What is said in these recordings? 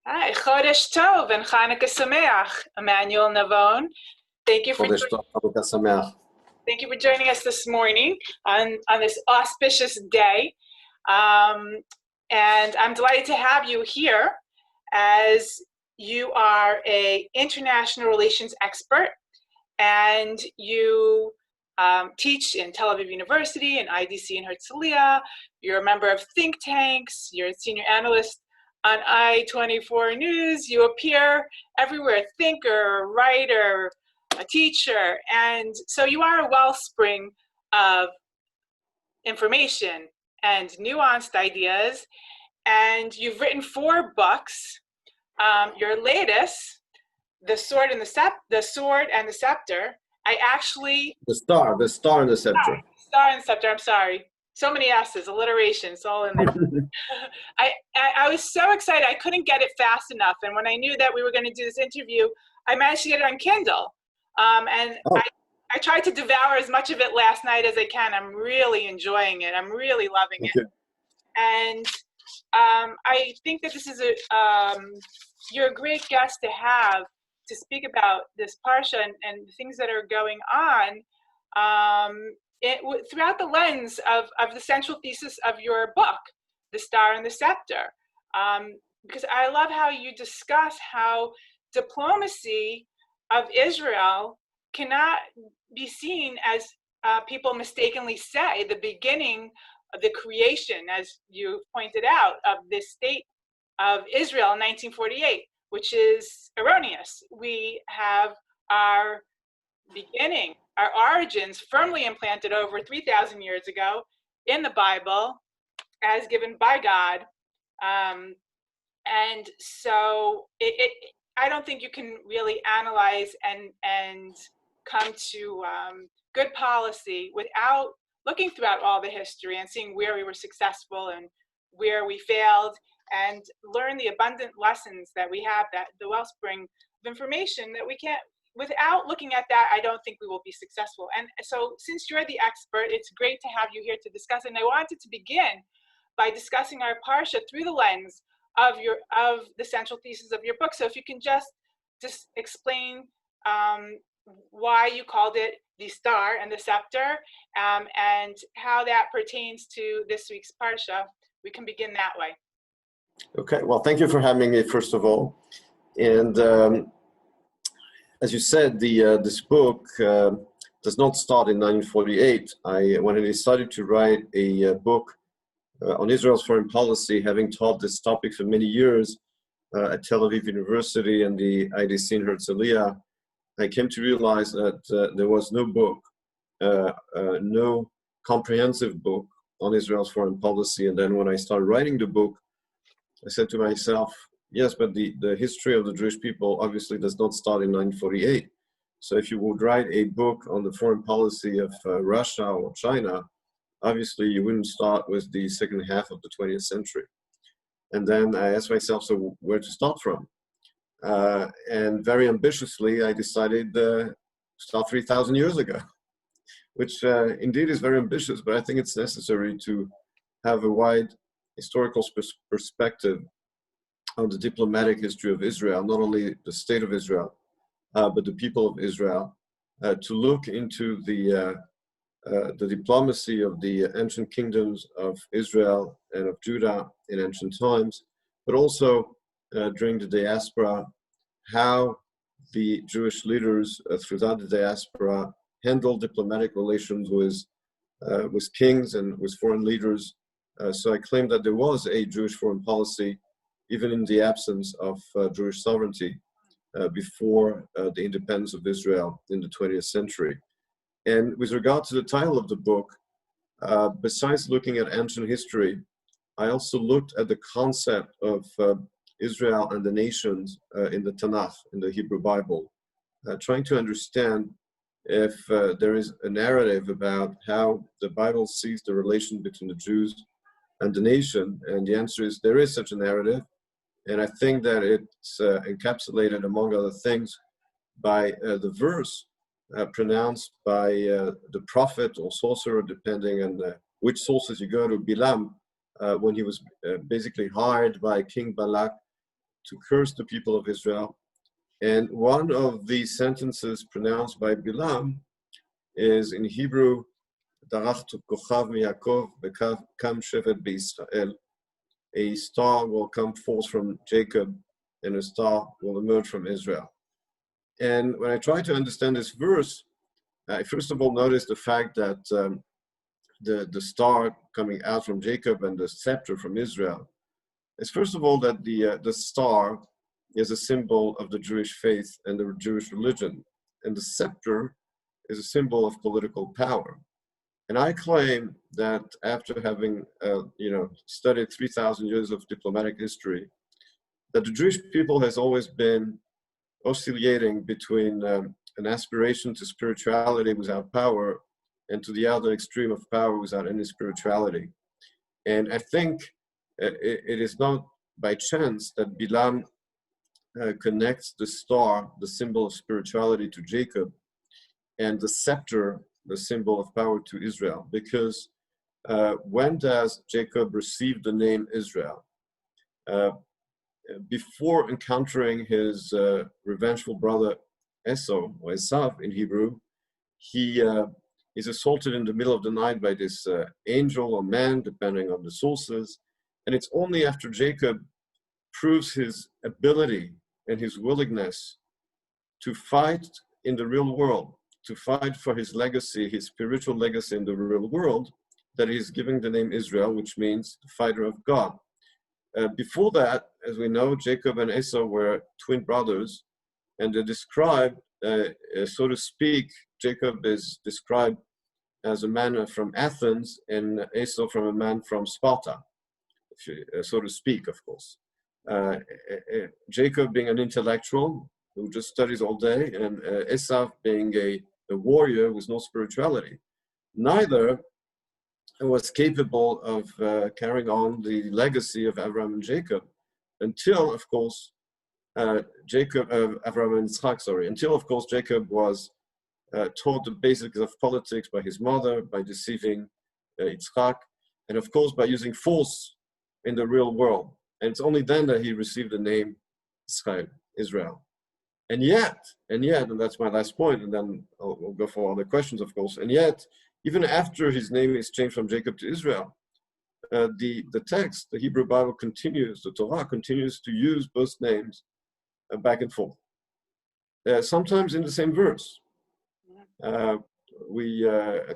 Hi, Chodesh Tov and Chanukah Sameach, Emmanuel Navon. Thank you for Chodesh Tov, Chanukah Sameach. Thank you for joining us this morning on this auspicious day. And I'm delighted to have you here as you are an international relations expert and you teach in Tel Aviv University and IDC in Herzliya. You're a member of think tanks. You're a senior analyst on I-24 News. You appear everywhere, thinker, writer, a teacher, and so you are a wellspring of information and nuanced ideas, and you've written 4 books. Your latest, The Sword and the Scepter, I actually... The Star and the Scepter. Star and Scepter, I'm sorry. So many S's, alliteration, it's all in there. I was so excited, I couldn't get it fast enough, and when I knew that we were going to do this interview, I managed to get it on Kindle. I tried to devour as much of it last night as I can. I'm really enjoying it. I'm really loving it. And I think that this is you're a great guest to have to speak about this Parsha and the things that are going on throughout the lens of the central thesis of your book, The Star and the Scepter. Because I love how you discuss how diplomacy of Israel cannot be seen as people mistakenly say, the beginning of the creation, as you pointed out, of this state of Israel in 1948, which is erroneous. We have our beginning, our origins firmly implanted over 3,000 years ago in the Bible as given by God. And so I don't think you can really analyze and come to good policy without looking throughout all the history and seeing where we were successful and where we failed, and learn the abundant lessons that we have, that the wellspring of information that we can't, without looking at that, I don't think we will be successful. And so since you're the expert, it's great to have you here to discuss. And I wanted to begin by discussing our Parsha through the lens of the central thesis of your book. So if you can just explain why you called it The Star and the Scepter, and how that pertains to this week's Parsha, we can begin that way. Okay, well, thank you for having me, first of all. And as you said, this book does not start in 1948. When I decided to write a book on Israel's foreign policy, having taught this topic for many years at Tel Aviv University and the IDC in Herzliya, I came to realize that there was no book, no comprehensive book on Israel's foreign policy. And then when I started writing the book, I said to myself, yes, but the history of the Jewish people obviously does not start in 1948. So if you would write a book on the foreign policy of Russia or China, obviously you wouldn't start with the second half of the 20th century. And then I asked myself, so where to start from? And very ambitiously, I decided to start 3,000 years ago, which indeed is very ambitious, but I think it's necessary to have a wide historical perspective on the diplomatic history of Israel, not only the state of Israel, but the people of Israel, to look into the diplomacy of the ancient kingdoms of Israel and of Judah in ancient times, but also during the diaspora, how the Jewish leaders throughout the diaspora handled diplomatic relations with kings and with foreign leaders. So I claim that there was a Jewish foreign policy, even in the absence of Jewish sovereignty before the independence of Israel in the 20th century. And with regard to the title of the book, besides looking at ancient history, I also looked at the concept of Israel and the nations in the Tanakh, in the Hebrew Bible, trying to understand if there is a narrative about how the Bible sees the relation between the Jews and the nation. And the answer is there is such a narrative. And I think that it's encapsulated, among other things, by the verse pronounced by the prophet or sorcerer, depending on which sources you go to, Bilam, when he was basically hired by King Balak to curse the people of Israel. And one of the sentences pronounced by Bilam is in Hebrew, Darachtu kochav miYaakov bekam shevet beIsrael. A star will come forth from Jacob, and a star will emerge from Israel. And when I try to understand this verse, I first of all notice the fact that the star coming out from Jacob and the scepter from Israel is first of all that the star is a symbol of the Jewish faith and the Jewish religion, and the scepter is a symbol of political power. And I claim that after having studied 3,000 years of diplomatic history, that the Jewish people has always been oscillating between an aspiration to spirituality without power and to the other extreme of power without any spirituality. And I think it is not by chance that Bilam connects the star, the symbol of spirituality, to Jacob, and the scepter, the symbol of power, to Israel. Because when does Jacob receive the name Israel? Before encountering his revengeful brother Esau, or Esav in Hebrew, he is assaulted in the middle of the night by this angel or man, depending on the sources. And it's only after Jacob proves his ability and his willingness to fight in the real world, to fight for his legacy, his spiritual legacy in the real world, that he's giving the name Israel, which means the fighter of God. Before that, as we know, Jacob and Esau were twin brothers, and they're described, so to speak, Jacob is described as a man from Athens and Esau from a man from Sparta, so to speak, of course. Jacob being an intellectual who just studies all day, and Esau being a warrior with no spirituality. Neither was capable of carrying on the legacy of Abraham and Jacob until, of course, Abraham and Yitzchak, until, of course, Jacob was taught the basics of politics by his mother, by deceiving Yitzchak, and of course by using force in the real world. And it's only then that he received the name Israel. And yet, and that's my last point, and then we'll go for other questions, of course, and yet, even after his name is changed from Jacob to Israel, the text, the Hebrew Bible continues, the Torah continues to use both names back and forth. Sometimes in the same verse. I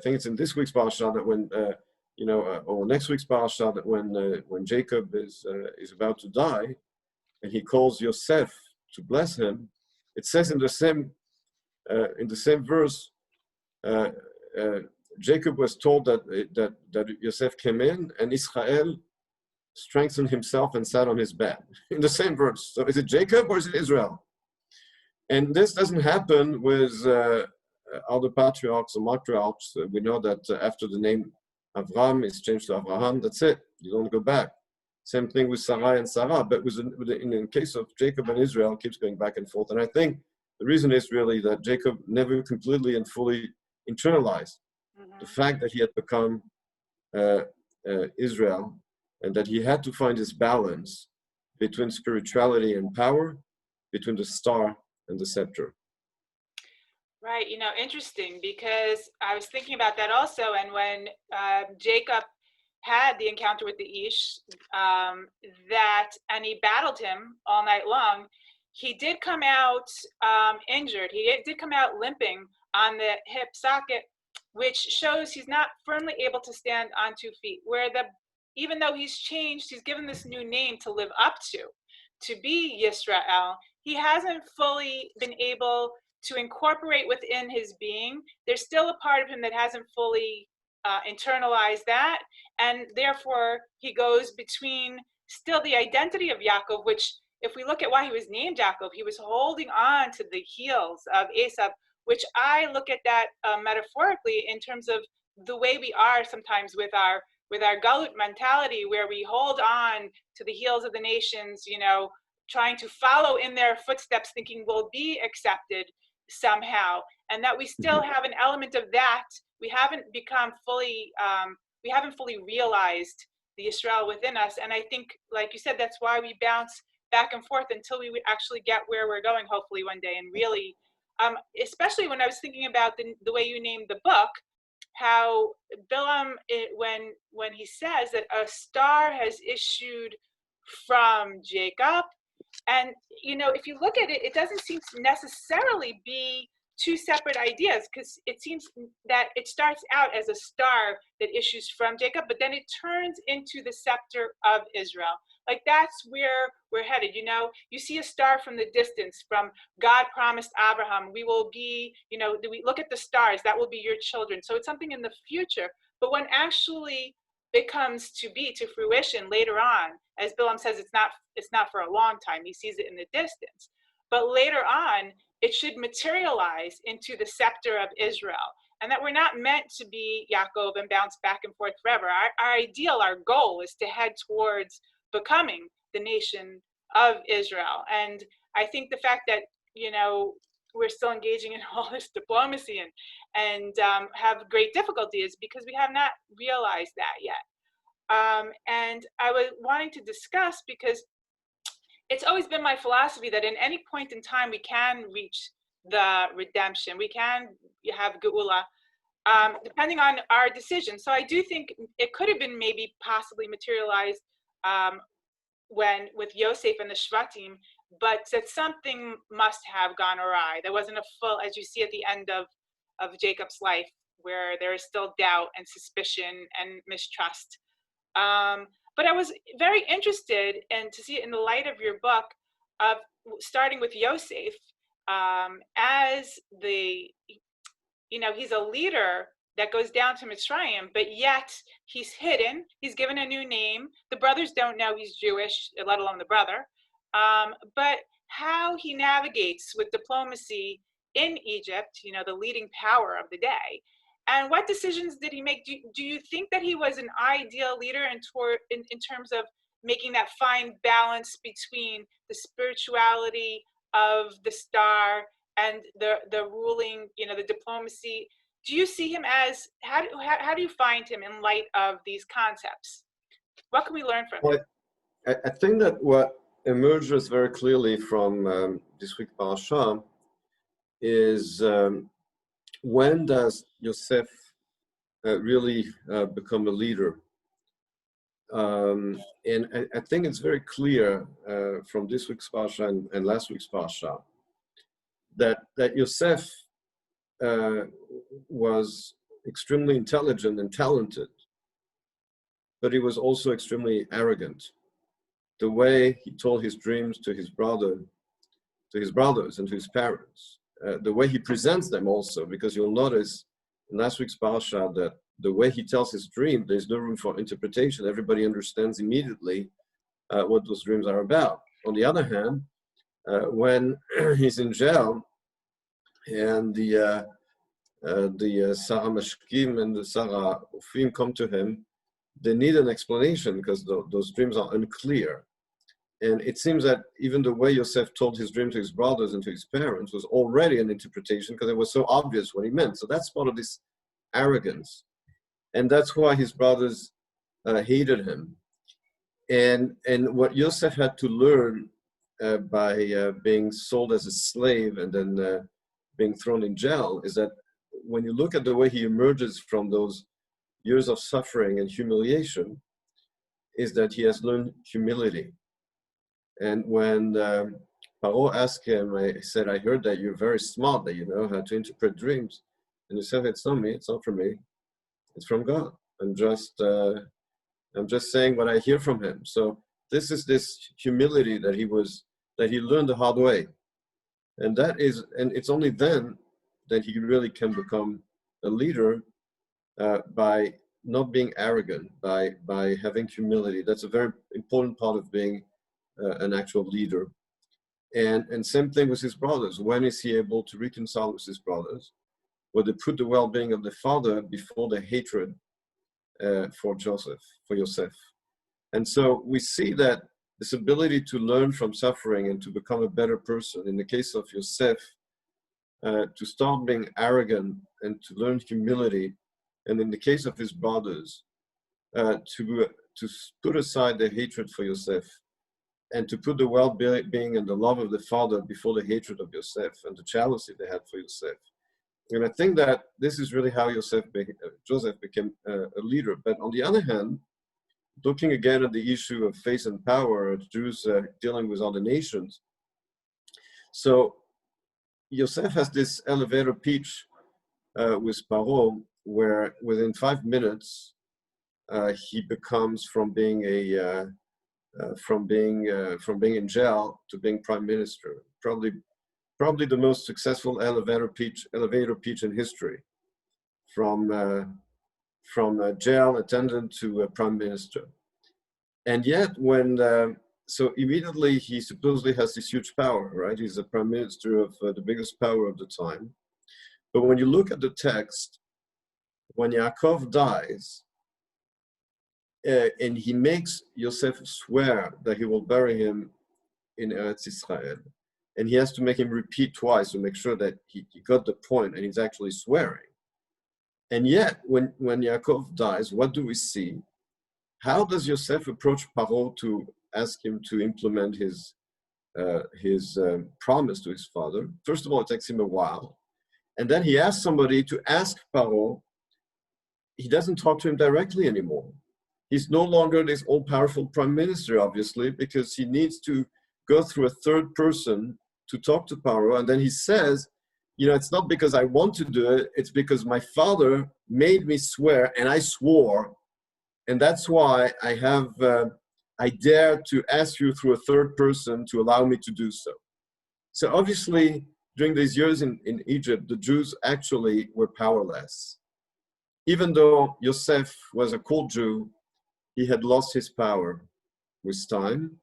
think it's in this week's Parsha that when, or next week's Parsha, that when Jacob is about to die, and he calls Yosef to bless him, it says in the same verse, Jacob was told that Yosef came in, and Israel strengthened himself and sat on his bed. In the same verse. So is it Jacob or is it Israel? And this doesn't happen with other patriarchs or matriarchs. We know that after the name Avram is changed to Abraham, that's it. You don't go back. Same thing with Sarai and Sarah, but in the case of Jacob and Israel, it keeps going back and forth. And I think the reason is really that Jacob never completely and fully internalized the fact that he had become Israel, and that he had to find his balance between spirituality and power, between the star and the scepter. Right, interesting, because I was thinking about that also, and when Jacob had the encounter with the Ish, and he battled him all night long, he did come out injured. He did come out limping on the hip socket, which shows he's not firmly able to stand on 2 feet, where even though he's changed, he's given this new name to live up to be Yisrael, he hasn't fully been able to incorporate within his being. There's still a part of him that hasn't fully internalized that, and therefore he goes between still the identity of Yaakov, which if we look at why he was named Yaakov, he was holding on to the heels of Esau, which I look at that metaphorically in terms of the way we are sometimes with our galut mentality, where we hold on to the heels of the nations, trying to follow in their footsteps, thinking we'll be accepted somehow, and that we still have an element of that. We haven't become fully, we haven't fully realized the Israel within us. And I think, like you said, that's why we bounce back and forth until we actually get where we're going, hopefully one day. And really, especially when I was thinking about the way you named the book, how Bilam, when he says that a star has issued from Jacob, and if you look at it, it doesn't seem to necessarily be two separate ideas, because it seems that it starts out as a star that issues from Jacob, but then it turns into the scepter of Israel. Like, that's where we're headed. You see a star from the distance, from God promised Abraham, we will be, we look at the stars, that will be your children. So it's something in the future. But when actually it comes to fruition later on, as Bilam says, it's not for a long time. He sees it in the distance. But later on, it should materialize into the scepter of Israel. And that we're not meant to be Yaakov and bounce back and forth forever. Our ideal, our goal is to head towards becoming the nation of Israel. And I think the fact that, we're still engaging in all this diplomacy and have great difficulty is because we have not realized that yet. And I was wanting to discuss, because it's always been my philosophy that in any point in time we can reach the redemption. We can have geula, depending on our decision. So I do think it could have been maybe possibly materialized with Yosef and the Shvatim, but that something must have gone awry. There wasn't a full, as you see at the end of Jacob's life, where there is still doubt and suspicion and mistrust. But I was very interested to see it in the light of your book, of starting with Yosef as he's a leader that goes down to Mitzrayim, but yet he's hidden. He's given a new name. The brothers don't know he's Jewish, let alone the brother. But how he navigates with diplomacy in Egypt, the leading power of the day. And what decisions did he make? Do you think that he was an ideal leader in terms of making that fine balance between the spirituality of the star and the ruling, the diplomacy? Do you see him as, how do you find him in light of these concepts? What can we learn from him? I think that what emerges very clearly from this week's Parsha is when does Yosef really become a leader? And I think it's very clear from this week's Parsha and last week's Parsha that Yosef was extremely intelligent and talented, but he was also extremely arrogant. The way he told his dreams to his brothers and to his parents, the way he presents them also, because you'll notice in last week's Parsha that the way he tells his dream, there's no room for interpretation. Everybody understands immediately what those dreams are about. On the other hand, when he's in jail and the Sarah Mashkim and the Sarah Ufim come to him, they need an explanation because those dreams are unclear. And it seems that even the way Yosef told his dream to his brothers and to his parents was already an interpretation, because it was so obvious what he meant. So that's part of this arrogance. And that's why his brothers hated him. And what Yosef had to learn by being sold as a slave and then being thrown in jail is that when you look at the way he emerges from those years of suffering and humiliation, is that he has learned humility. And when Paro asked him, I said, I heard that you're very smart, that you know how to interpret dreams. And he said, it's not me, it's not from me, it's from God. I'm just saying what I hear from him. So this is this humility that he learned the hard way. And it's only then that he really can become a leader by not being arrogant, by having humility. That's a very important part of being an actual leader. And same thing with his brothers. When is he able to reconcile with his brothers? Where they put the well-being of the father before the hatred for Yosef. And so we see that this ability to learn from suffering and to become a better person, in the case of Yosef, to start being arrogant and to learn humility, and in the case of his brothers, to put aside their hatred for Yosef and to put the well-being and the love of the father before the hatred of Yosef and the jealousy they had for Yosef. And I think that this is really how Joseph became a leader. But on the other hand, looking again at the issue of faith and power, Jews dealing with other nations. So Yosef has this elevator pitch with Paro, where within 5 minutes he becomes from being in jail to being prime minister. Probably the most successful elevator pitch in history, from jail attendant to prime minister. And yet, so immediately he supposedly has this huge power, right? He's the prime minister of the biggest power of the time. But when you look at the text, when Yaakov dies, and he makes Yosef swear that he will bury him in Eretz Israel, and he has to make him repeat twice to make sure that he got the point and he's actually swearing. And yet, when Yaakov dies, what do we see? How does Yosef approach Paro to ask him to implement his promise to his father? First of all, it takes him a while. And then he asks somebody to ask Paro. He doesn't talk to him directly anymore. He's no longer this all-powerful prime minister, obviously, because he needs to go through a third person to talk to Paro. And then he says, it's not because I want to do it, it's because my father made me swear, and I swore, and that's why I dare to ask you through a third person to allow me to do so. So obviously, during these years in Egypt, the Jews actually were powerless. Even though Yosef was a cool Jew, he had lost his power with time.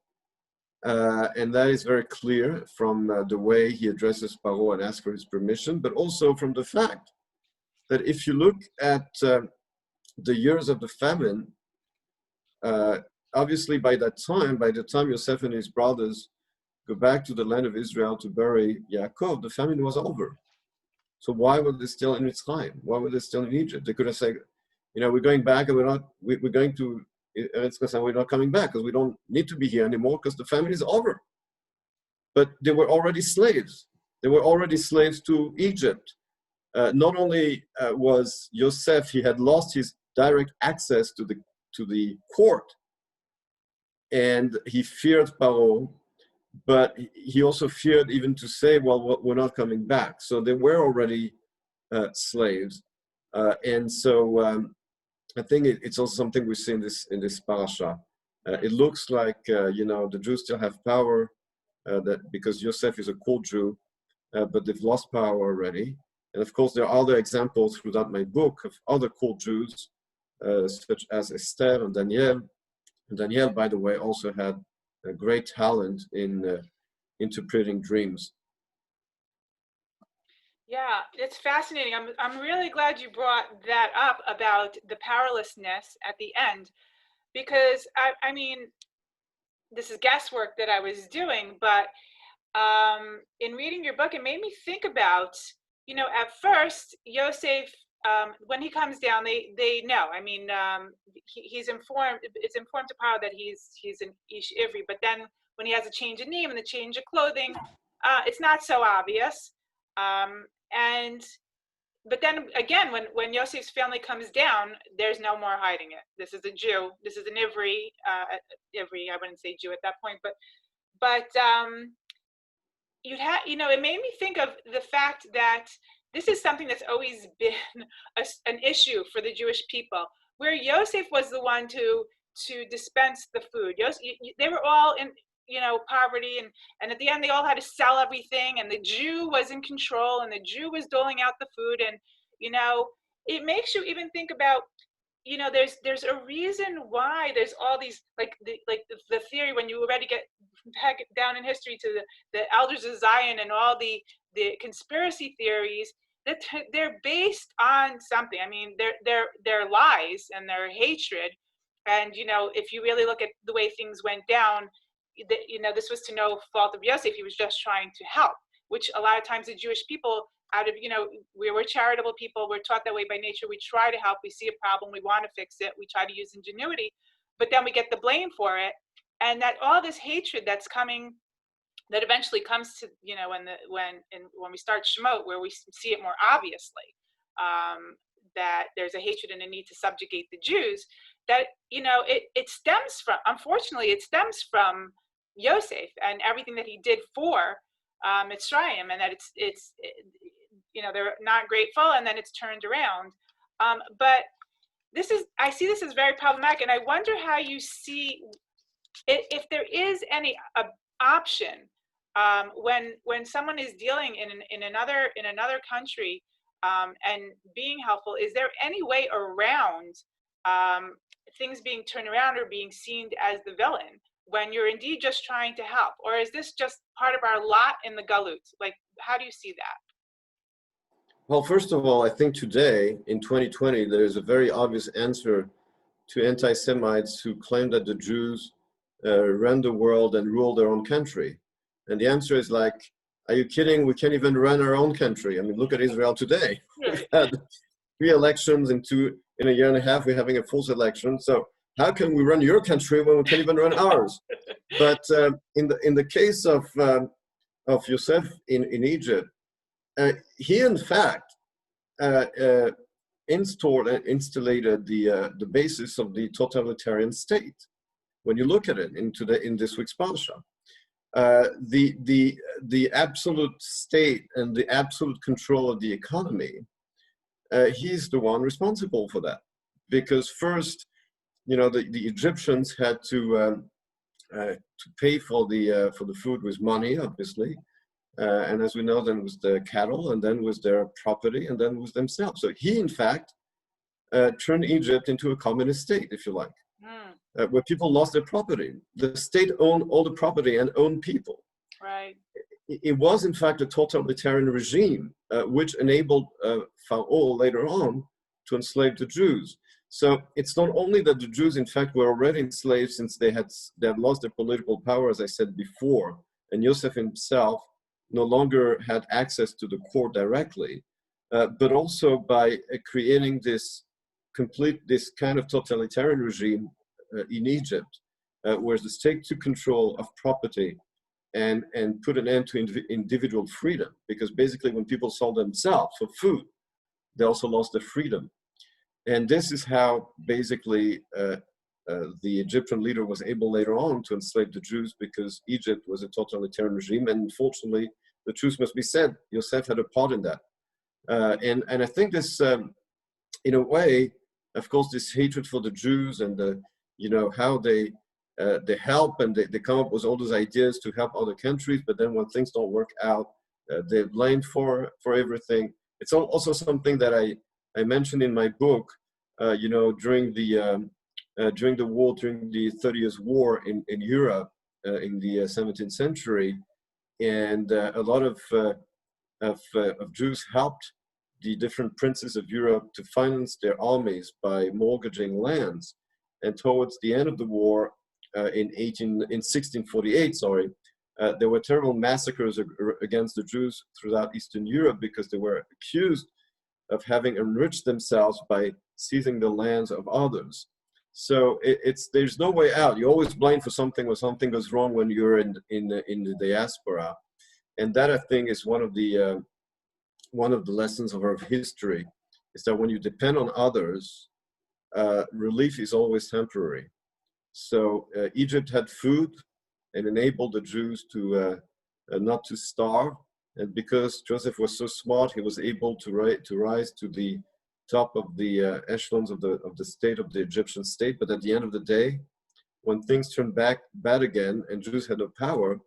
And that is very clear from the way he addresses Paro and asks for his permission, but also from the fact that if you look at the years of the famine, obviously by the time Yosef and his brothers go back to the land of Israel to bury Yaakov, the famine was over. So why were they still in Mitzrayim? Why were they still in Egypt? They could have said, we're going back and we're going to Eretz Israel, we're not coming back because we don't need to be here anymore because the famine is over. But they were already slaves. They were already slaves to Egypt. Not only was Yosef, he had lost his direct access to the court, and he feared Paro, but he also feared even to say, well, we're not coming back. So they were already slaves. And so I think it's also something we see in this Parsha. It looks like, the Jews still have power because Yosef is a cool Jew, but they've lost power already. And of course, there are other examples throughout my book of other cool Jews, such as Esther and Daniel. And Daniel, by the way, also had a great talent in interpreting dreams. Yeah, it's fascinating. I'm really glad you brought that up about the powerlessness at the end, because I mean, this is guesswork that I was doing, but in reading your book, it made me think about, at first, Yosef, when he comes down, they know. I mean, he's informed. It's informed to Paro that he's an Ish Ivri, but then when he has a change of name and the change of clothing, it's not so obvious. But then again, when Yosef's family comes down, there's no more hiding it. This is a Jew. This is an Ivri. Ivri, I wouldn't say Jew at that point, but it made me think of the fact that this is something that's always been an issue for the Jewish people, where Yosef was the one to dispense the food. They were all in poverty, and at the end they all had to sell everything, and the Jew was in control, and the Jew was doling out the food, and it makes you even think about there's a reason why there's all these like the theory, when you already get back down in history to the elders of Zion and all the conspiracy theories, that they're based on something. I mean, they're lies and their hatred, and if you really look at the way things went down, this was to no fault of Yosef. He was just trying to help, which a lot of times the Jewish people, out of, we're charitable people, we're taught that way by nature. We try to help, we see a problem, we want to fix it, we try to use ingenuity, but then we get the blame for it. and that all this hatred that's coming, that eventually comes to, when we start Shemot, where we see it more obviously, that there's a hatred and a need to subjugate the Jews, that, it stems from, unfortunately, it stems from Yosef and everything that he did for Mitzrayim, and that they're not grateful, and then it's turned around. But I see this as very problematic, and I wonder how you see if there is any option when someone is dealing in another country and being helpful. Is there any way around things being turned around or being seen as the villain when you're indeed just trying to help? Or is this just part of our lot in the galut? Like, how do you see that? Well, first of all, I think today, in 2020, there's a very obvious answer to anti-Semites who claim that the Jews run the world and rule their own country. And the answer is like, are you kidding? We can't even run our own country. I mean, look at Israel today. We've had 3 elections in a year and a half. We're having a false election. So how can we run your country when we can't even run ours? But in the case of Yosef in Egypt, he in fact installated the basis of the totalitarian state. When you look at it in this week's Parsha, the absolute state and the absolute control of the economy, he's the one responsible for that. Because first, the Egyptians had to pay for the food with money, obviously, and as we know, then was the cattle, and then was their property, and then was themselves. So he, in fact, turned Egypt into a communist state, if you like. Where people lost their property. The state owned all the property and owned people. Right. It was, in fact, a totalitarian regime, which enabled Pharaoh later on to enslave the Jews. So it's not only that the Jews, in fact, were already enslaved since they had lost their political power, as I said before, and Yosef himself no longer had access to the court directly, but also by creating this kind of totalitarian regime in Egypt, where the state took control of property and put an end to individual freedom. Because basically when people sold themselves for food, they also lost their freedom. And this is how basically the Egyptian leader was able later on to enslave the Jews, because Egypt was a totalitarian regime. And unfortunately, the truth must be said, Yosef had a part in that. And I think this, in a way, of course, this hatred for the Jews and how they help and they come up with all those ideas to help other countries, but then when things don't work out, they're blamed for everything. It's also something that I mentioned in my book, during the war, during the 30 Years' War in Europe in the 17th century, and a lot of Jews helped the different princes of Europe to finance their armies by mortgaging lands. And towards the end of the war, in 1648, there were terrible massacres against the Jews throughout Eastern Europe, because they were accused of having enriched themselves by seizing the lands of others. So there's no way out. You always blame for something when something goes wrong when you're in the diaspora, and that, I think, is one of the lessons of our history, is that when you depend on others, relief is always temporary. So Egypt had food and enabled the Jews to not to starve. And because Joseph was so smart, he was able to rise to the top of the echelons of the state, of the Egyptian state. But at the end of the day, when things turned bad again and Jews had no power,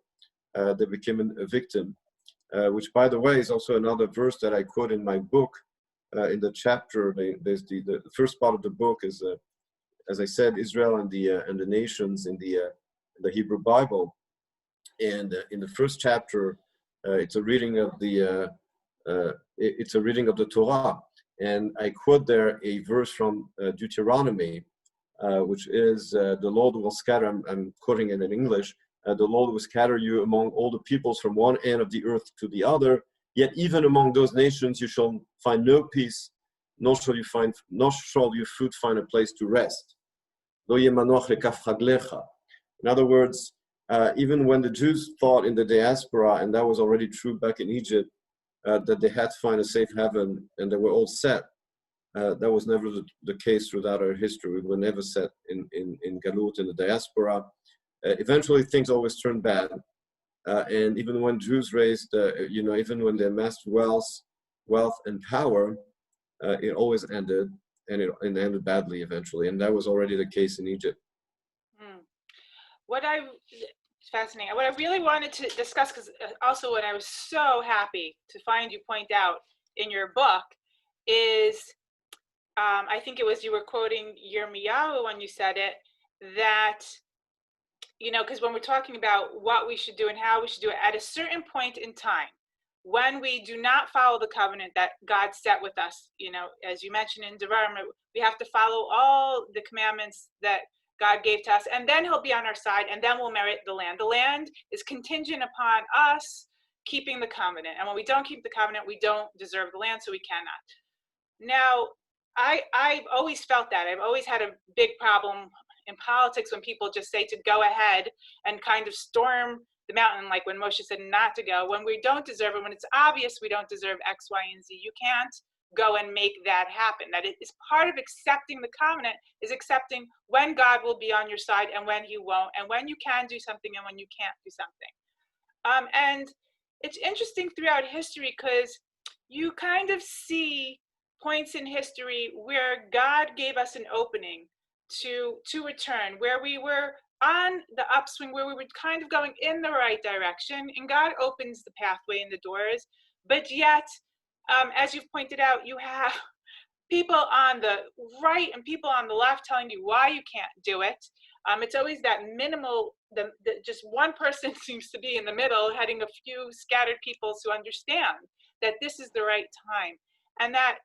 they became a victim. Which, by the way, is also another verse that I quote in my book. In the chapter, there's the first part of the book is, as I said, Israel and the nations in the Hebrew Bible. And in the first chapter, it's a reading of the Torah, and I quote there a verse from Deuteronomy, which is the Lord will scatter. I'm quoting it in English. The Lord will scatter you among all the peoples from one end of the earth to the other. Yet even among those nations you shall find no peace, nor shall your foot find a place to rest. In other words, even when the Jews thought in the diaspora, and that was already true back in Egypt, that they had to find a safe haven and they were all set, that was never the case throughout our history. We were never set in Galut, in the diaspora. Eventually, things always turned bad. And even when Jews raised, even when they amassed wealth and power, it always ended, and it ended badly eventually. And that was already the case in Egypt. It's fascinating. What I really wanted to discuss, because also what I was so happy to find you point out in your book is, I think it was you were quoting Yirmiyahu when you said it, that, because when we're talking about what we should do and how we should do it, at a certain point in time, when we do not follow the covenant that God set with us, as you mentioned in Devarim, we have to follow all the commandments that God gave to us, and then he'll be on our side, and then we'll merit the land. The land is contingent upon us keeping the covenant, and when we don't keep the covenant, we don't deserve the land, so we cannot. Now, I've always felt that. I've always had a big problem in politics when people just say to go ahead and kind of storm the mountain, like when Moshe said not to go, when we don't deserve it, when it's obvious we don't deserve X, Y, and Z. You can't go and make that happen. That is part of accepting the covenant, is accepting when God will be on your side and when he won't, and when you can do something and when you can't do something. And it's interesting throughout history because you kind of see points in history where God gave us an opening to return, where we were on the upswing, where we were kind of going in the right direction, and God opens the pathway and the doors. But yet, as you've pointed out, you have people on the right and people on the left telling you why you can't do it. It's always that minimal, just one person seems to be in the middle, heading a few scattered people to understand that this is the right time, and that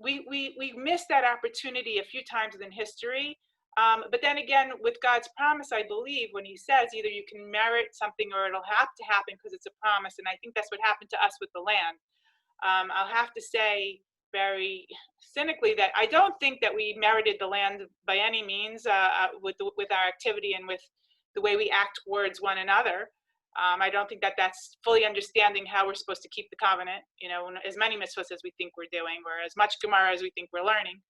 we missed that opportunity a few times in history. But then again, with God's promise, I believe when he says either you can merit something or it'll have to happen because it's a promise. And I think that's what happened to us with the land. I'll have to say very cynically that I don't think that we merited the land by any means with our activity and with the way we act towards one another. I don't think that that's fully understanding how we're supposed to keep the covenant, as many mitzvahs as we think we're doing, or as much Gemara as we think we're learning.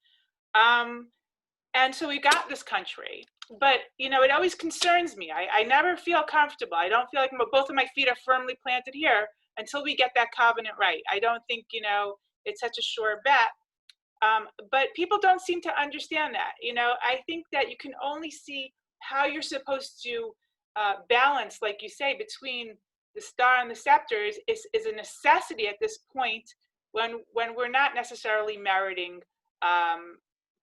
And so we got this country, but, it always concerns me. I never feel comfortable. I don't feel like both of my feet are firmly planted here until we get that covenant right. I don't think, it's such a sure bet. But people don't seem to understand that. I think that you can only see how you're supposed to balance, like you say, between the star and the scepter is a necessity at this point when we're not necessarily meriting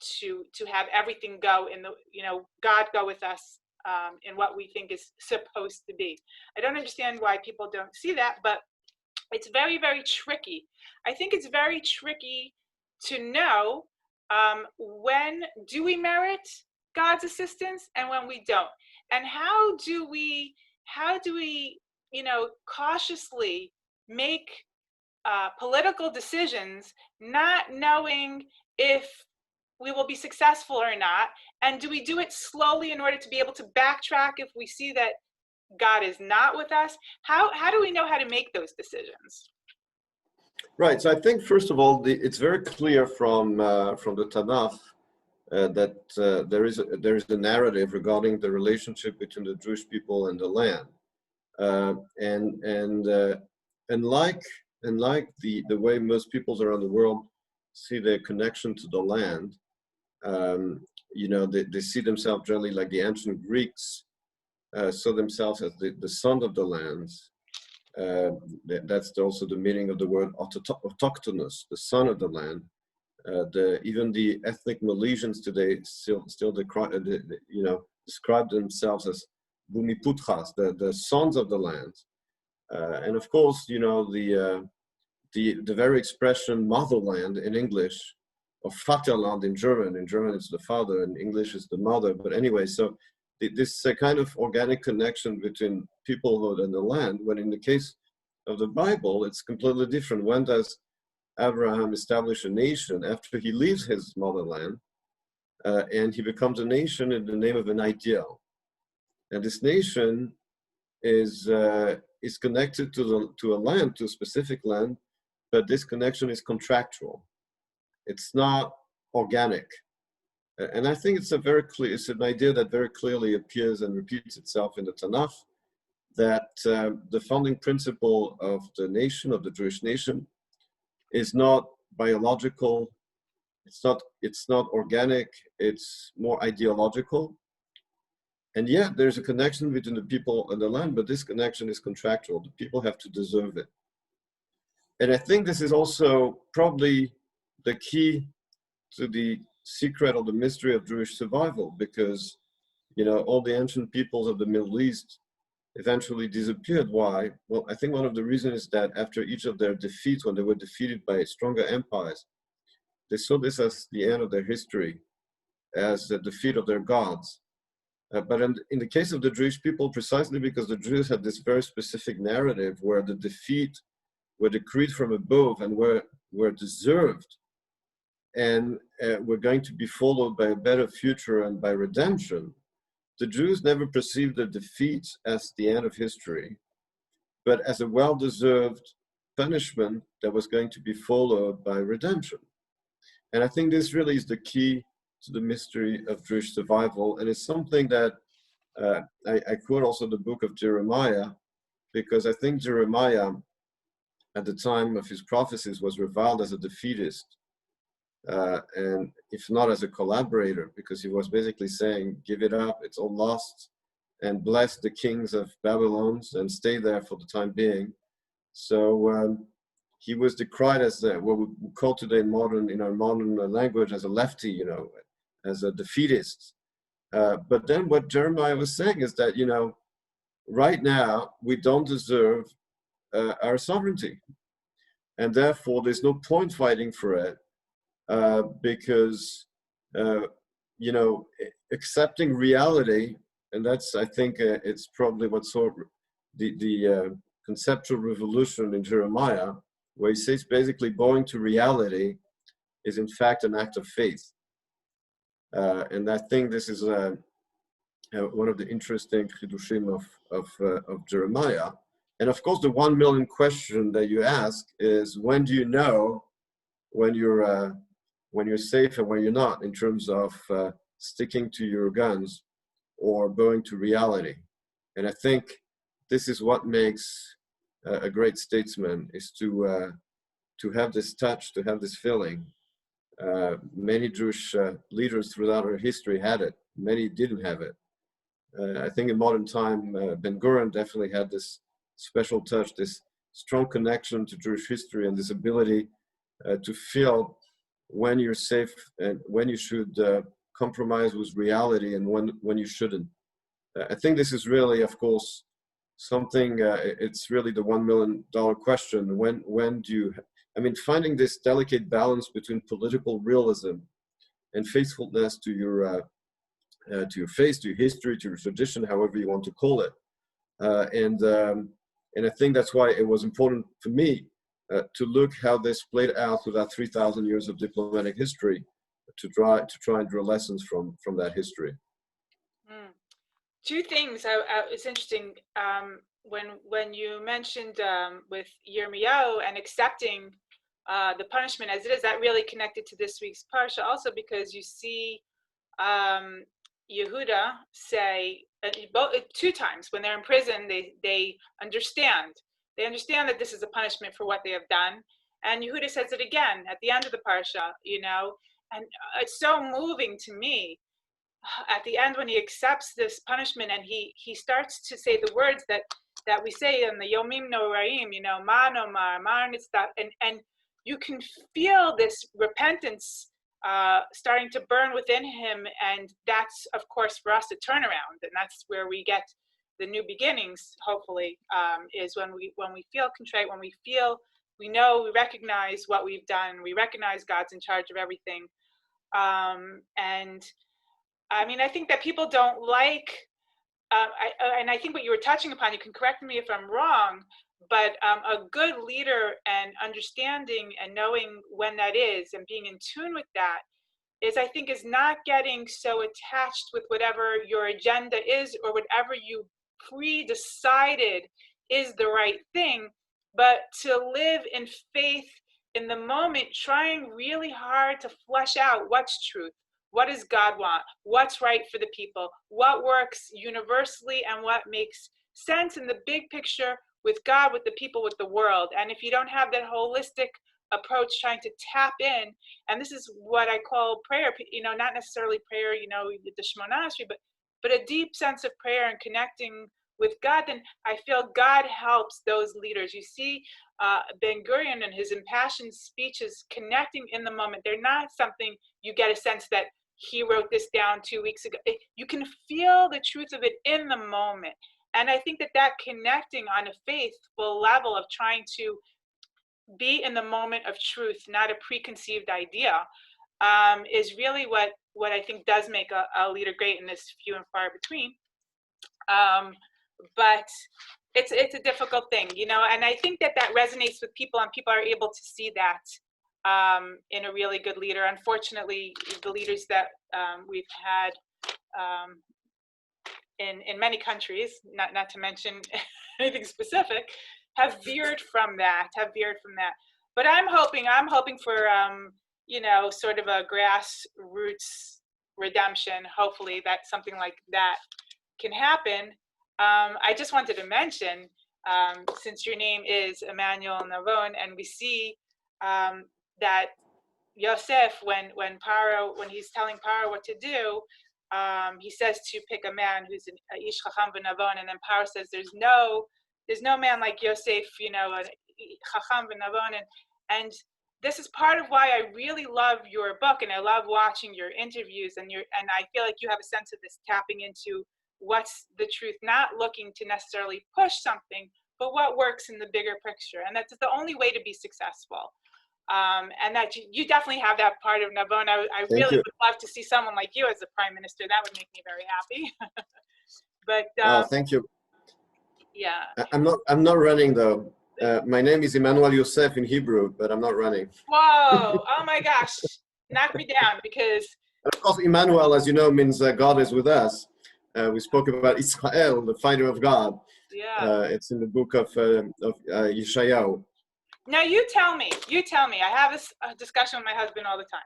to have everything go in the, God go with us in what we think is supposed to be. I don't understand why people don't see that, but it's very, very tricky. I think it's very tricky to know when do we merit God's assistance and when we don't, and how do we cautiously make political decisions, not knowing if we will be successful or not, and do we do it slowly in order to be able to backtrack if we see that God is not with us? How do we know how to make those decisions? Right. So I think first of all, it's very clear from the Tanakh that there is a narrative regarding the relationship between the Jewish people and the land, and like the way most peoples around the world see their connection to the land. They see themselves generally like the ancient Greeks saw themselves as the son of the lands. That's also the meaning of the word autochthonous, the son of the land. Even the ethnic Malaysians today still describe themselves as Bumiputras, the sons of the land. And of course, the very expression motherland in English, or Vaterland in German. In German it's the father, in English it's the mother. But anyway, so this kind of organic connection between peoplehood and the land, when in the case of the Bible, it's completely different. When does Abraham establish a nation? After he leaves his motherland and he becomes a nation in the name of an ideal. And this nation is connected to a land, to a specific land, but this connection is contractual. It's not organic. And I think it's it's an idea that very clearly appears and repeats itself in the Tanakh, that the founding principle of the nation, of the Jewish nation, is not biological, it's not organic, it's more ideological. And yet there's a connection between the people and the land, but this connection is contractual. The people have to deserve it. And I think this is also probably the key to the secret or the mystery of Jewish survival, because, you know, all the ancient peoples of the Middle East eventually disappeared. Why? Well, I think one of the reasons is that after each of their defeats, when they were defeated by stronger empires, they saw this as the end of their history, as the defeat of their gods. But in the case of the Jewish people, precisely because the Jews had this very specific narrative where the defeat were decreed from above and were deserved, and were going to be followed by a better future and by redemption, the Jews never perceived the defeat as the end of history, but as a well-deserved punishment that was going to be followed by redemption. And I think this really is the key to the mystery of Jewish survival. And it's something that I quote also the book of Jeremiah, because I think Jeremiah, at the time of his prophecies, was reviled as a defeatist. And if not as a collaborator, because he was basically saying, give it up, it's all lost, and bless the kings of Babylon and stay there for the time being. So he was decried as what we call today in our modern language as a lefty, you know, as a defeatist. But then what Jeremiah was saying is that, you know, right now we don't deserve our sovereignty, and therefore there's no point fighting for it. Because, you know, accepting reality, and that's, I think, it's probably what saw the conceptual revolution in Jeremiah, where he says basically bowing to reality is in fact an act of faith. And I think this is one of the interesting chidushim of Jeremiah. And of course, the 1 million question that you ask is, when do you know when you're safe and when you're not, in terms of sticking to your guns or going to reality? And I think this is what makes a great statesman, is to have this touch, to have this feeling. Many Jewish leaders throughout our history had it. Many didn't have it. I think in modern time, Ben-Gurion definitely had this special touch, this strong connection to Jewish history, and this ability to feel when you're safe and when you should compromise with reality and when you shouldn't. I think this is really, of course, something, it's really the $1 million question. When do you, I mean, finding this delicate balance between political realism and faithfulness to your faith, to your history, to your tradition, however you want to call it. And I think that's why it was important for me to look how this played out throughout 3,000 years of diplomatic history, to try and draw lessons from that history. Two things. It's interesting when you mentioned with Yirmiyahu and accepting the punishment as it is, that really connected to this week's Parsha also, because you see Yehuda say two times when they're in prison, they understand that this is a punishment for what they have done, and Yehuda says it again at the end of the Parsha, you know, and it's so moving to me at the end when he accepts this punishment, and he starts to say the words that we say in the Yomim Noraim, you know, Ma Nomar, Ma Nitztaf, and you can feel this repentance starting to burn within him, and that's, of course, for us a turnaround, and that's where we get the new beginnings. Hopefully, is when we feel contrite, when we feel, we know, we recognize what we've done, we recognize God's in charge of everything, and I mean, I think that people don't like, and I think what you were touching upon, you can correct me if I'm wrong, but a good leader and understanding and knowing when that is and being in tune with that is I think is not getting so attached with whatever your agenda is or whatever you pre-decided is the right thing, but to live in faith in the moment, trying really hard to flesh out what's truth, what does God want, what's right for the people, what works universally and what makes sense in the big picture with God, with the people, with the world. And if you don't have that holistic approach, trying to tap in, and this is what I call prayer, not necessarily prayer, the Shemona Esrei, but a deep sense of prayer and connecting with God, then I feel God helps those leaders. You see Ben Gurion and his impassioned speeches connecting in the moment. They're not something you get a sense that he wrote this down 2 weeks ago. You can feel the truth of it in the moment. And I think that connecting on a faithful level of trying to be in the moment of truth, not a preconceived idea, is really what I think does make a leader great, and this few and far between. But it's a difficult thing, and I think that resonates with people, and people are able to see that in a really good leader. Unfortunately, the leaders that we've had in many countries, not to mention anything specific, have veered from that. But I'm hoping for sort of a grassroots redemption. Hopefully that something like that can happen. I just wanted to mention, since your name is Emmanuel Navon, and we see that Yosef, when he's telling Paro what to do, he says to pick a man who's an ish chacham v'navon, and then Paro says there's no man like Yosef, a chacham v'navon, and this is part of why I really love your book, and I love watching your interviews, and I feel like you have a sense of this tapping into what's the truth, not looking to necessarily push something, but what works in the bigger picture, and that's the only way to be successful. And that you definitely have that part of Navon. I really would love to see someone like you as the prime minister. That would make me very happy. But thank you. Yeah, I'm not running though. My name is Emmanuel Yosef in Hebrew, but I'm not running. Whoa! Oh my gosh! Knock me down, because. And of course, Emmanuel, as you know, means God is with us. We spoke about Israel, the fighter of God. Yeah. It's in the book of Yeshayahu. Now you tell me. I have a discussion with my husband all the time.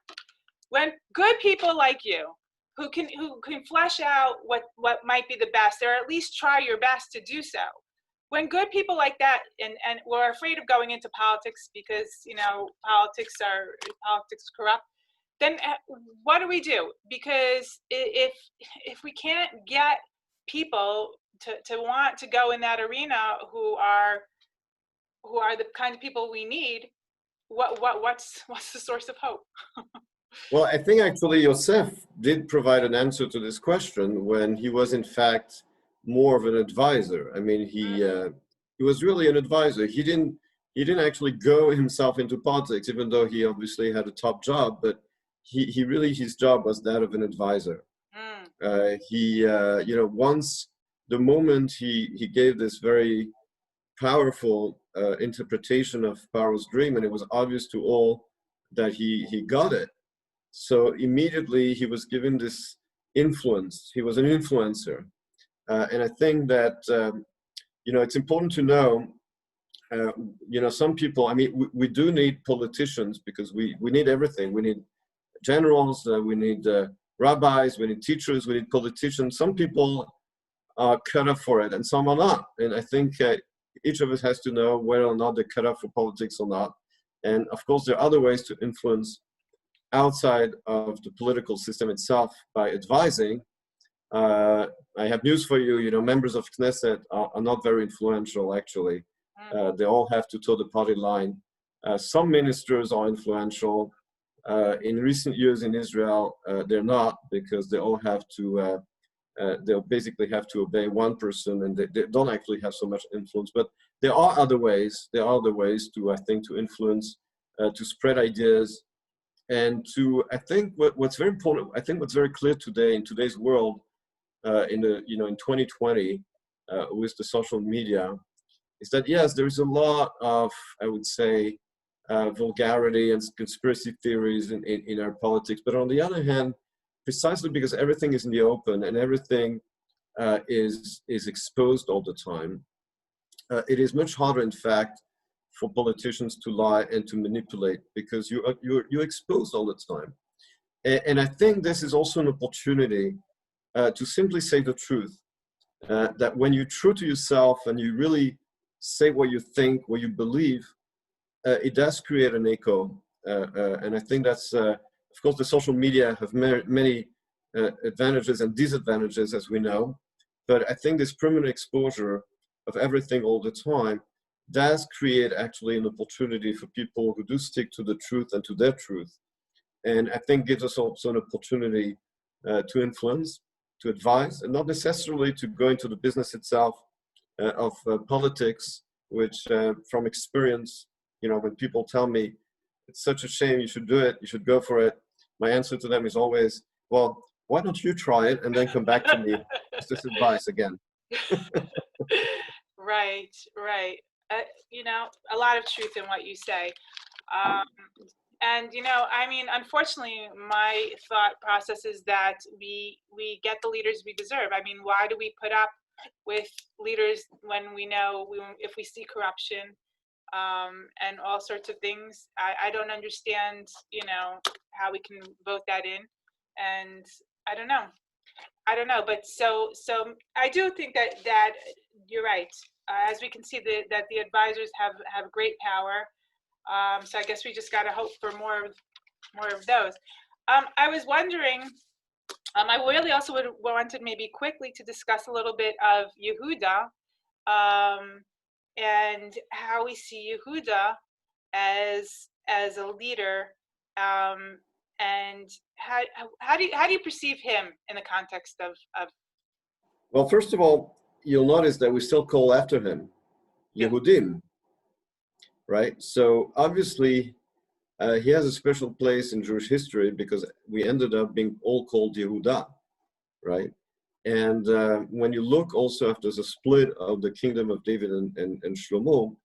When good people like you, who can flesh out what might be the best, or at least try your best to do so. When good people like that, and we're afraid of going into politics because politics corrupt, then what do we do? Because if we can't get people to want to go in that arena who are the kind of people we need, what's the source of hope? Well, I think actually Yosef did provide an answer to this question when he was in fact more of an advisor. I mean, he was really an advisor. He didn't actually go himself into politics, even though he obviously had a top job, but he really, his job was that of an advisor. Once the moment he gave this very powerful interpretation of Paro's dream, and it was obvious to all that he got it. So immediately he was given this influence. He was an influencer. And I think that, it's important to know, some people, I mean, we do need politicians because we need everything. We need generals, we need rabbis, we need teachers, we need politicians. Some people are cut off for it and some are not. And I think each of us has to know whether or not they're cut off for politics or not. And of course, there are other ways to influence outside of the political system itself by advising. I have news for you, members of Knesset are not very influential, actually. They all have to toe the party line. Some ministers are influential. In recent years in Israel, they're not, because they all have to, they'll basically have to obey one person, and they don't actually have so much influence. But there are other ways. There are other ways to, I think, to influence, to spread ideas. And I think what's very important, I think what's very clear today in today's world, in 2020, with the social media, is that yes, there is a lot of, I would say, vulgarity and conspiracy theories in our politics. But on the other hand, precisely because everything is in the open and everything is exposed all the time, it is much harder, in fact, for politicians to lie and to manipulate, because you're exposed all the time. And I think this is also an opportunity to simply say the truth. That when you're true to yourself and you really say what you think, what you believe, it does create an echo. And I think that's, of course, the social media have many advantages and disadvantages, as we know. But I think this permanent exposure of everything all the time does create actually an opportunity for people who do stick to the truth and to their truth. And I think gives us also an opportunity to influence, to advise, and not necessarily to go into the business itself of politics, which from experience, you know, when people tell me, it's such a shame, you should do it, you should go for it, my answer to them is always, well, why don't you try it and then come back to me with this advice again. Right, right. You know, a lot of truth in what you say. And, you know, I mean, unfortunately, my thought process is that we get the leaders we deserve. I mean, why do we put up with leaders when we know if we see corruption and all sorts of things? I don't understand, you know, how we can vote that in. And I don't know. But so I do think that you're right. As we can see, that the advisors have great power. So I guess we just got to hope for more of those. I was wondering, I really also wanted maybe quickly to discuss a little bit of Yehuda and how we see Yehuda as a leader, and how do you perceive him in the context of? Well, first of all, you'll notice that we still call after him Yehudim, right? So obviously, he has a special place in Jewish history because we ended up being all called Yehuda, right? And when you look also after the split of the kingdom of David and Shlomo,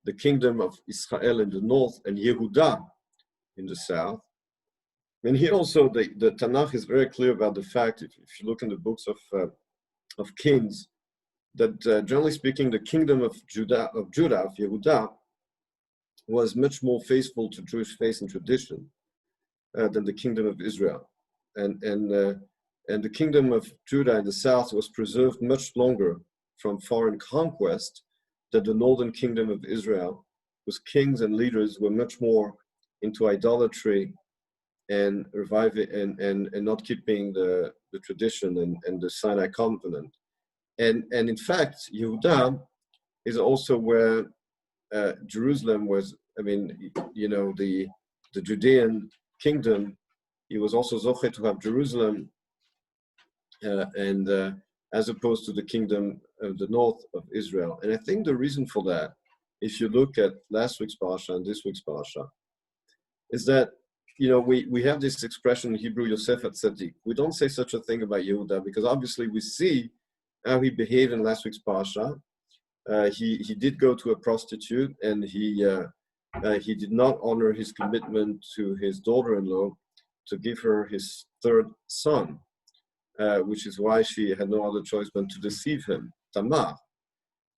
the kingdom of Israel in the north and Yehuda in the south. And here also the Tanakh is very clear about the fact, if you look in the books of Kings, that generally speaking, the kingdom of Judah, of Yehuda, was much more faithful to Jewish faith and tradition than the kingdom of Israel. And the kingdom of Judah in the south was preserved much longer from foreign conquest than the northern kingdom of Israel, whose kings and leaders were much more into idolatry and reviving and not keeping the tradition and the Sinai covenant. And in fact, Yehuda is also where Jerusalem was. I mean, you know, the Judean kingdom, he was also zoche to have Jerusalem, and as opposed to the kingdom of the north of Israel. And I think the reason for that, if you look at last week's Parsha and this week's Parsha, is that, you know, we have this expression in Hebrew, Yosef HaTzadik. We don't say such a thing about Yehuda because obviously we see how he behaved in last week's Parsha. He did go to a prostitute, and he did not honor his commitment to his daughter-in-law to give her his third son, which is why she had no other choice but to deceive him, Tamar.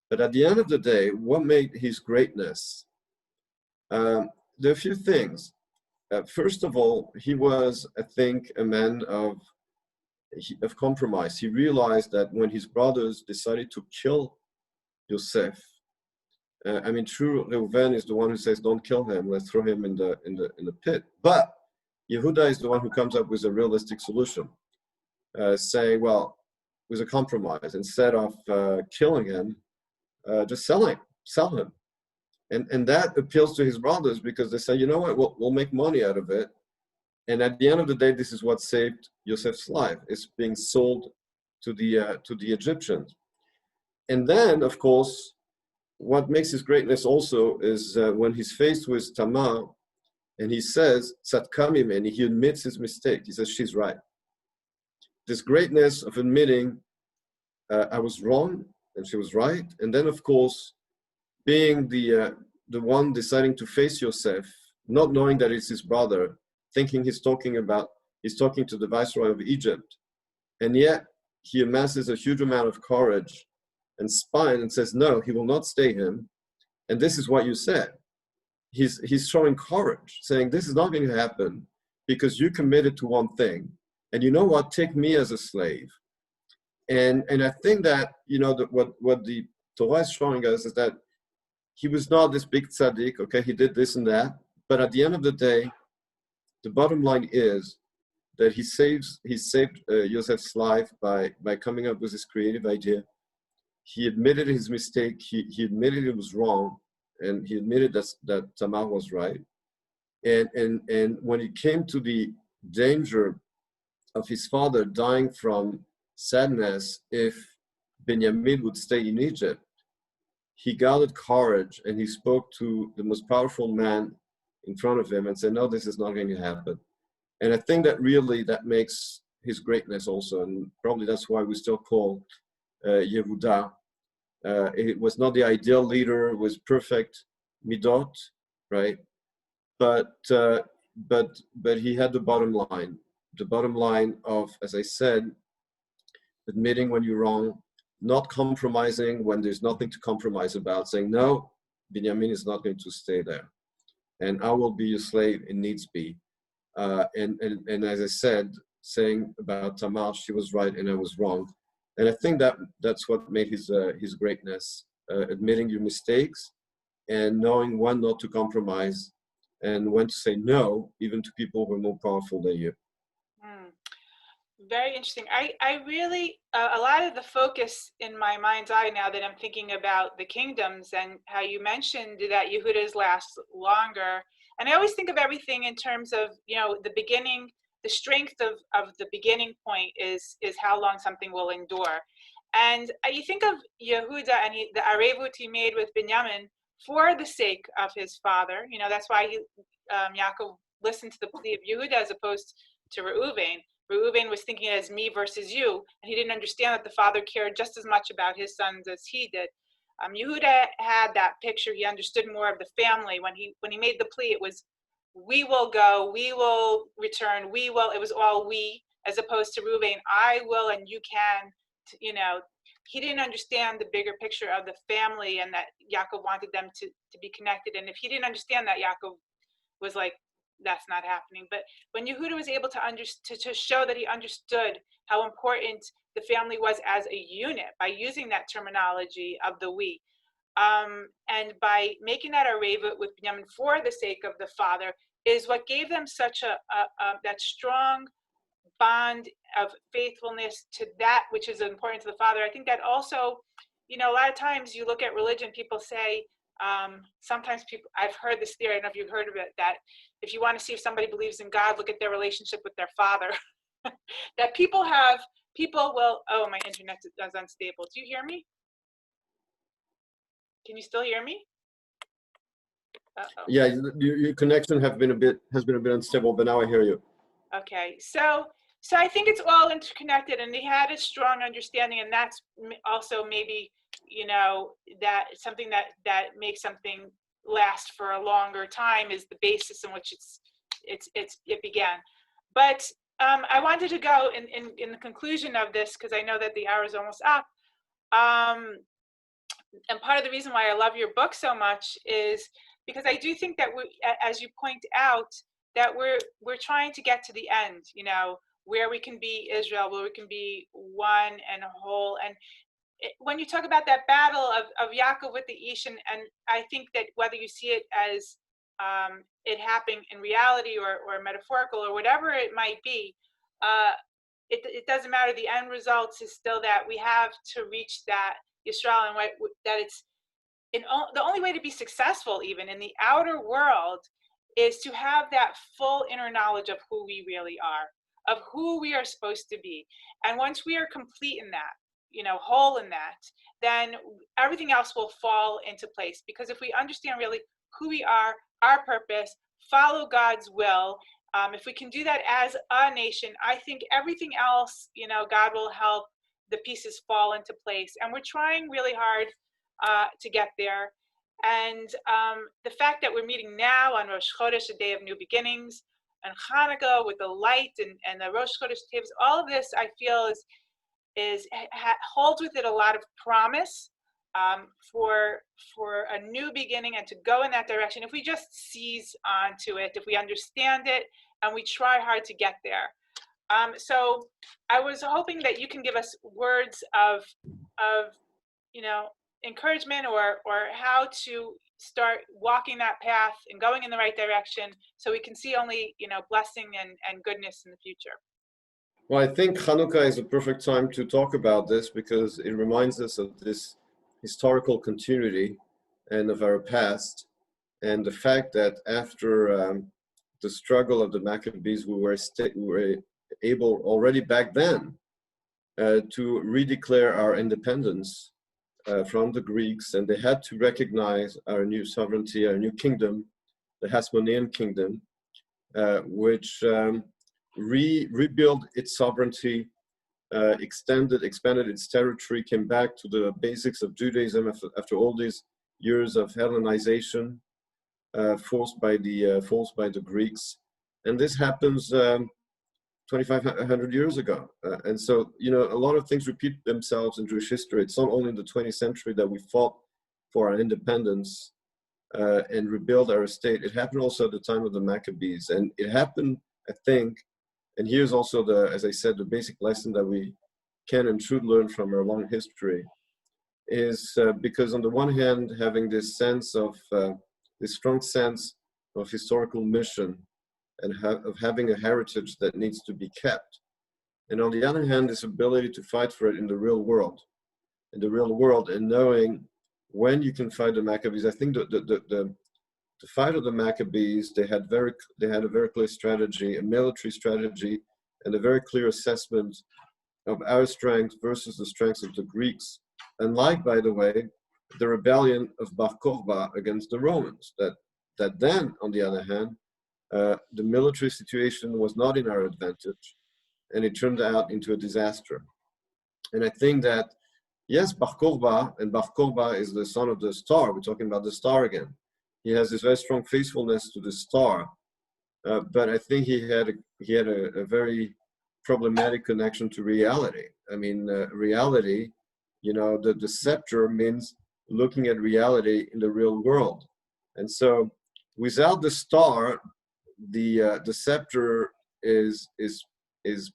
But at the end of the day, what made his greatness? There are a few things. First of all, he was, I think, a man of compromise. He realized that when his brothers decided to kill Yosef, I mean, true, Reuven is the one who says, "Don't kill him. Let's throw him in the pit." But Yehuda is the one who comes up with a realistic solution, saying, "Well, with a compromise, instead of killing him, just sell him." And that appeals to his brothers because they say, you know what, we'll make money out of it. And at the end of the day, this is what saved Yosef's life, is being sold to the Egyptians. And then, of course, what makes his greatness also is when he's faced with Tamar and he says, Tzadkamim, and he admits his mistake. He says, she's right. This greatness of admitting I was wrong and she was right. And then, of course, being the the one deciding to face Yosef, not knowing that it's his brother, thinking he's talking to the viceroy of Egypt. And yet he amasses a huge amount of courage and spine and says, no, he will not stay him. And this is what you said. He's showing courage, saying, this is not going to happen because you committed to one thing. And you know what? Take me as a slave. And I think that, what the Torah is showing us is that he was not this big tzaddik, okay? He did this and that. But at the end of the day, the bottom line is that he saved Yosef's life by coming up with this creative idea. He admitted his mistake. He admitted it was wrong, and he admitted that Tamar was right. And when it came to the danger of his father dying from sadness if Benjamin would stay in Egypt, he gathered courage and he spoke to the most powerful man in front of him and said, no, this is not going to happen. And I think that really that makes his greatness also, and probably that's why we still call Yehuda. It was not the ideal leader, it was perfect midot, right? But he had the bottom line of, as I said, admitting when you're wrong, not compromising when there's nothing to compromise about, saying, no, Binyamin is not going to stay there, and I will be your slave in needs be. And as I said, saying about Tamar, she was right and I was wrong. And I think that's what made his greatness, admitting your mistakes and knowing when not to compromise and when to say no, even to people who are more powerful than you. Very interesting. I really, a lot of the focus in my mind's eye now that I'm thinking about the kingdoms and how you mentioned that Yehuda's last longer. And I always think of everything in terms of, the beginning, the strength of the beginning point is how long something will endure. And you think of Yehuda and the arevut he made with Binyamin for the sake of his father. That's why Yaakov listened to the plea of Yehuda as opposed to Reuven. Reuven was thinking as me versus you, and he didn't understand that the father cared just as much about his sons as he did. Yehuda had that picture. He understood more of the family. When he made the plea, it was, we will go, we will return, it was all we, as opposed to Reuven, I will and you can. He didn't understand the bigger picture of the family and that Yaakov wanted them to be connected. And if he didn't understand that, Yaakov was like, that's not happening. But when Yehuda was able to show that he understood how important the family was as a unit by using that terminology of the we, and by making that arevut with Binyamin for the sake of the father, is what gave them such that strong bond of faithfulness to that which is important to the father. I think that also, a lot of times you look at religion, people say, sometimes I've heard this theory, I don't know if you've heard of it, that if you want to see if somebody believes in God, look at their relationship with their father. That people will, oh, my internet is unstable. Do you hear me? Can you still hear me? Uh-oh. Yeah, your connection has been a bit unstable, but now I hear you. Okay, so I think it's all interconnected, and they had a strong understanding, and that's also maybe, that something that makes something last for a longer time is the basis in which it began. But I wanted to go in the conclusion of this, because I know that the hour is almost up. And part of the reason why I love your book so much is because I do think that as you point out, that we're trying to get to the end, where we can be Israel, where we can be one and whole. And when you talk about that battle of Yaakov with the Ish, and I think that whether you see it as it happening in reality or metaphorical or whatever it might be, it doesn't matter. The end results is still that we have to reach that Yisrael, and that it's the only way to be successful, even in the outer world, is to have that full inner knowledge of who we really are, of who we are supposed to be. And once we are complete in that, whole in that, then everything else will fall into place. Because if we understand really who we are, our purpose, follow God's will, if we can do that as a nation, I think everything else, God will help the pieces fall into place. And we're trying really hard to get there. And the fact that we're meeting now on Rosh Chodesh, a day of new beginnings, and Chanukah with the light and the Rosh Chodesh tables, all of this I feel holds with it a lot of promise for a new beginning and to go in that direction. If we just seize onto it, if we understand it, and we try hard to get there. So I was hoping that you can give us words of encouragement or how to start walking that path and going in the right direction so we can see only blessing and goodness in the future. Well, I think Chanukah is a perfect time to talk about this because it reminds us of this historical continuity and of our past, and the fact that after the struggle of the Maccabees, we were able already back then to redeclare our independence from the Greeks, and they had to recognize our new sovereignty, our new kingdom, the Hasmonean kingdom, which rebuilt its sovereignty, expanded its territory, came back to the basics of Judaism after all these years of Hellenization forced by the Greeks. And this happens 2,500 years ago. And so, a lot of things repeat themselves in Jewish history. It's not only in the 20th century that we fought for our independence and rebuild our state. It happened also at the time of the Maccabees. And it happened, I think, and here's also as I said, the basic lesson that we can and should learn from our long history is because on the one hand, having this sense of, this strong sense of historical mission and of having a heritage that needs to be kept. And on the other hand, this ability to fight for it in the real world, and knowing when you can fight the Maccabees. I think the fight of the Maccabees, they had a very clear strategy, a military strategy, and a very clear assessment of our strength versus the strengths of the Greeks. Unlike, by the way, the rebellion of Bar Kokhba against the Romans, that then, on the other hand, the military situation was not in our advantage, and it turned out into a disaster. And I think that, yes, Bar Kokhba is the son of the star. We're talking about the star again. He has this very strong faithfulness to the star, but I think he had a very problematic connection to reality. I mean, reality, the scepter means looking at reality in the real world. And so without the star, the scepter is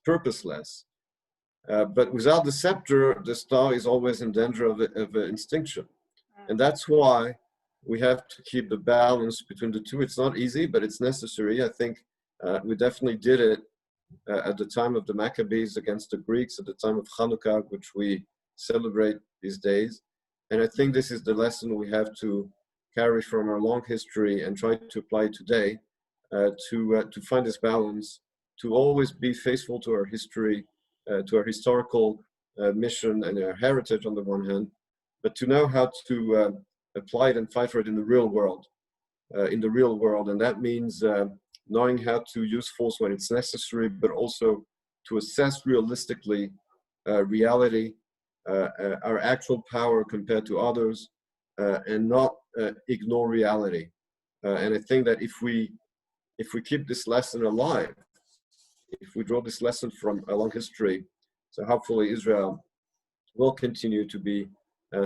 purposeless. But without the scepter, the star is always in danger of extinction. And that's why we have to keep the balance between the two. It's not easy, but it's necessary. I think we definitely did it at the time of the Maccabees against the Greeks, at the time of Chanukah, which we celebrate these days. And I think this is the lesson we have to carry from our long history and try to apply today to find this balance, to always be faithful to our history, to our historical mission and our heritage on the one hand, but to know how to apply it and fight for it in the real world. And that means knowing how to use force when it's necessary, but also to assess realistically reality, our actual power compared to others, and not ignore reality. And I think that if we keep this lesson alive, if we draw this lesson from a long history, so hopefully Israel will continue to be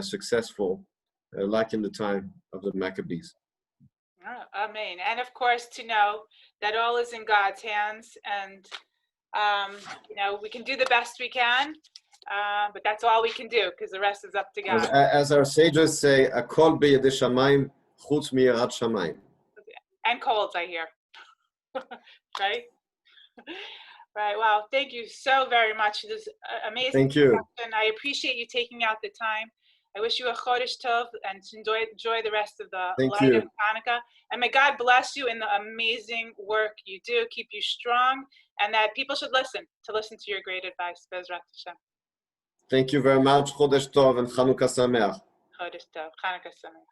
successful, like in the time of the Maccabees. Oh, amen. And of course, to know that all is in God's hands, and we can do the best we can, but that's all we can do, because the rest is up to God. As our sages say, "Akol b'yedei shamayim, chutz miyirat shamayim." And colds, I hear. Right? Right. Wow. Thank you so very much. This amazing. Thank you. And I appreciate you taking out the time. I wish you a Chodesh Tov and to enjoy the rest of the light of Chanukah. And may God bless you in the amazing work you do, keep you strong, and that people should listen to your great advice. Bezrat Hashem. Thank you very much. Chodesh Tov and Chanukah Sameach. Chodesh Tov. Chanukah Sameach.